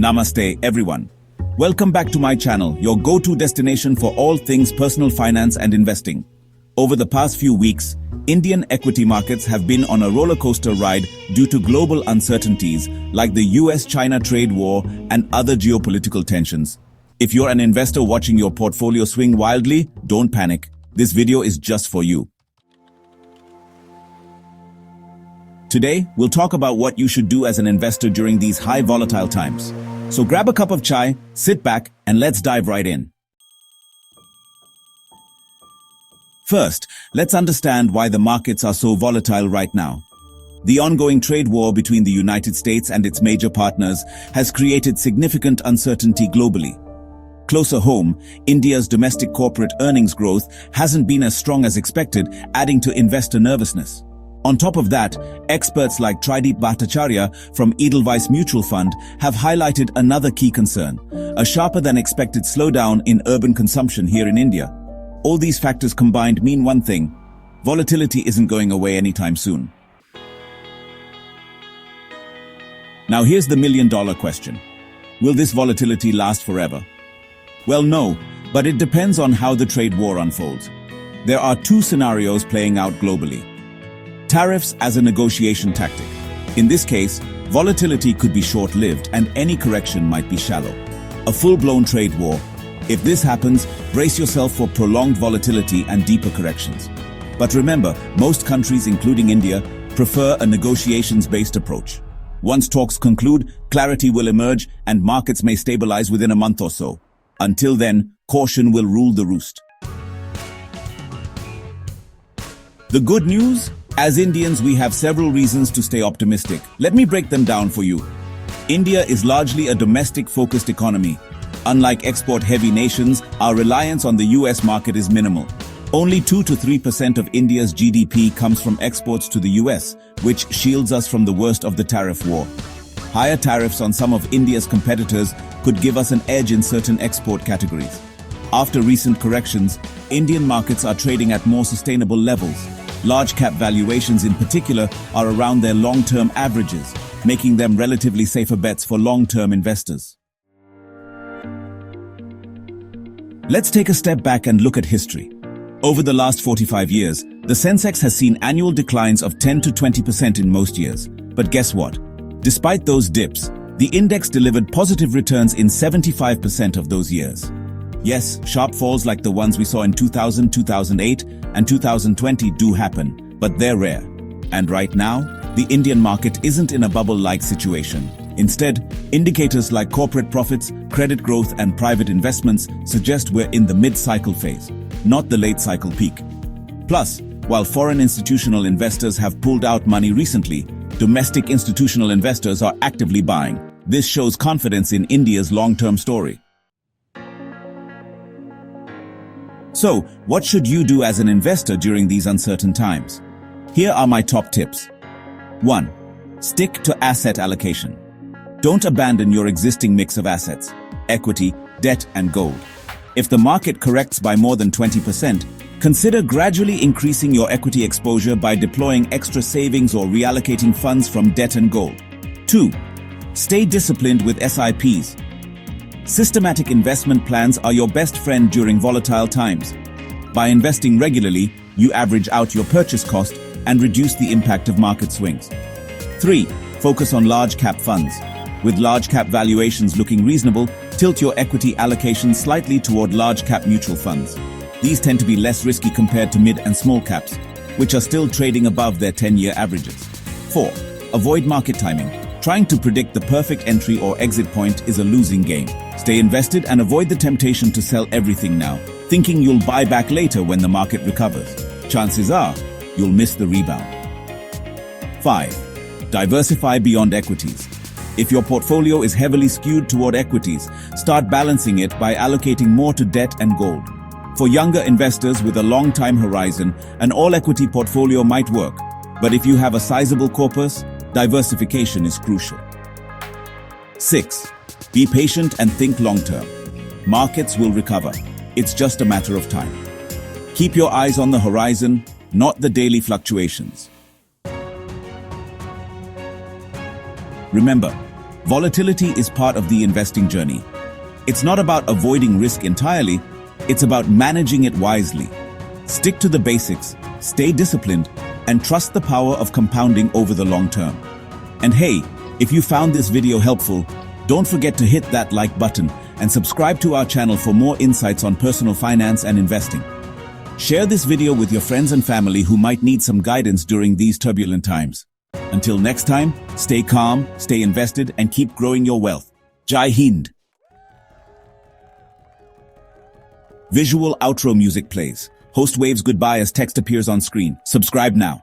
Namaste, everyone. Welcome back to my channel, your go-to destination for all things personal finance and investing. Over the past few weeks, Indian equity markets have been on a roller coaster ride due to global uncertainties like the US-China trade war and other geopolitical tensions. If you're an investor watching your portfolio swing wildly, don't panic. This video is just for you. Today, we'll talk about what you should do as an investor during these high volatile times. So grab a cup of chai, sit back, and let's dive right in. First, let's understand why the markets are so volatile right now. The ongoing trade war between the United States and its major partners has created significant uncertainty globally. Closer home, India's domestic corporate earnings growth hasn't been as strong as expected, adding to investor nervousness. On top of that, experts like Trideep Bhattacharya from Edelweiss Mutual Fund have highlighted another key concern, a sharper than expected slowdown in urban consumption here in India. All these factors combined mean one thing: volatility isn't going away anytime soon. Now here's the million-dollar question. Will this volatility last forever? Well, no, but it depends on how the trade war unfolds. There are two scenarios playing out globally. Tariffs as a negotiation tactic. In this case, volatility could be short-lived and any correction might be shallow. A full-blown trade war. If this happens, brace yourself for prolonged volatility and deeper corrections. But remember, most countries, including India, prefer a negotiations-based approach. Once talks conclude, clarity will emerge and markets may stabilize within a month or so. Until then, caution will rule the roost. The good news? As Indians, we have several reasons to stay optimistic. Let me break them down for you. India is largely a domestic-focused economy. Unlike export-heavy nations, our reliance on the US market is minimal. Only 2 to 3% of India's GDP comes from exports to the US, which shields us from the worst of the tariff war. Higher tariffs on some of India's competitors could give us an edge in certain export categories. After recent corrections, Indian markets are trading at more sustainable levels. Large cap valuations in particular are around their long-term averages, making them relatively safer bets for long-term investors. Let's take a step back and look at history. Over the last 45 years, the Sensex has seen annual declines of 10 to 20% in most years. But guess what? Despite those dips, the index delivered positive returns in 75% of those years. Yes, sharp falls like the ones we saw in 2000, 2008, and 2020 do happen, but they're rare. And right now, the Indian market isn't in a bubble-like situation. Instead, indicators like corporate profits, credit growth, and private investments suggest we're in the mid-cycle phase, not the late-cycle peak. Plus, while foreign institutional investors have pulled out money recently, domestic institutional investors are actively buying. This shows confidence in India's long-term story. So, what should you do as an investor during these uncertain times? Here are my top tips. 1. Stick to asset allocation. Don't abandon your existing mix of assets: equity, debt, and gold. If the market corrects by more than 20%, consider gradually increasing your equity exposure by deploying extra savings or reallocating funds from debt and gold. 2. Stay disciplined with SIPs. Systematic investment plans are your best friend during volatile times. By investing regularly, you average out your purchase cost and reduce the impact of market swings. 3. Focus on large cap funds. With large cap valuations looking reasonable, tilt your equity allocation slightly toward large cap mutual funds. These tend to be less risky compared to mid and small caps, which are still trading above their 10-year averages. 4. Avoid market timing. Trying to predict the perfect entry or exit point is a losing game. Stay invested and avoid the temptation to sell everything now, thinking you'll buy back later when the market recovers. Chances are, you'll miss the rebound. 5. Diversify beyond equities. If your portfolio is heavily skewed toward equities, start balancing it by allocating more to debt and gold. For younger investors with a long time horizon, an all-equity portfolio might work, but if you have a sizable corpus, diversification is crucial. 6. Be patient and think long-term. Markets will recover. It's just a matter of time. Keep your eyes on the horizon, not the daily fluctuations. Remember, Volatility is part of the investing journey. It's not about avoiding risk entirely, it's about managing it wisely. Stick to the basics, stay disciplined, and trust the power of compounding over the long term. And hey, if you found this video helpful, don't forget to hit that like button and subscribe to our channel for more insights on personal finance and investing. Share this video with your friends and family who might need some guidance during these turbulent times. Until next time, stay calm, stay invested, and keep growing your wealth. Jai Hind. Visual outro music plays. Host waves goodbye as text appears on screen. Subscribe now.